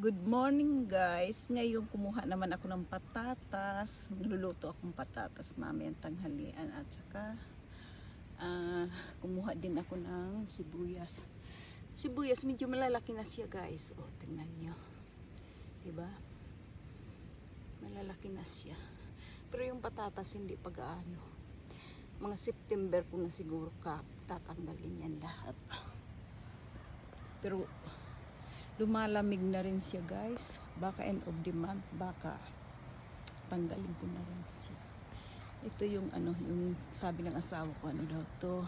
Good morning guys. Ngayon kumuha naman ako ng patatas. Magluluto akong patatas mamayang tanghalian at saka kumuha din ako ng sibuyas. Sibuyas medyo malalaki na siya guys. Oh, tingnan niyo. 'Di ba? Malalaki na siya. Pero yung patatas hindi pa gaano. Mga September ko na siguro tatanggalin yan lahat. Pero lumalamig na rin siya guys. Baka end of the month, baka tanggalin ko na rin siya. Ito yung yung sabi ng asawa ko, ano daw to.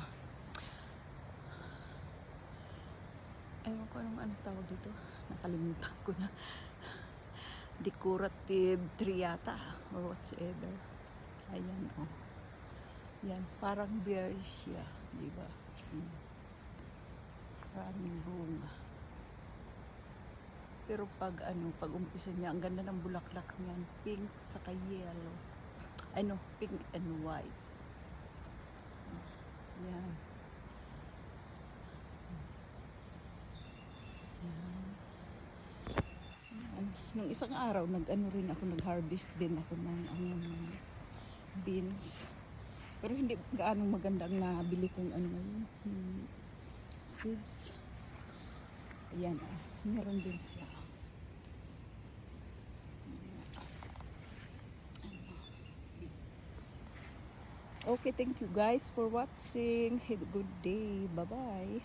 Ewan ko anong tawag dito. Nakalimutan ko na. Decorative tree yata or whatsoever. Ayan oh. Yan, parang bear siya, di ba? Maraming bunga. Pero pag umpisa niya, ang ganda ng bulaklak niyan, pink saka yellow. Pink and white. Yan. Yan. Nung isang araw, nag-harvest din ako ng beans. Pero hindi gaano maganda ang nabili kong seeds. Ayan, meron din siya. Okay, thank you guys for watching. Have a good day. Bye-bye.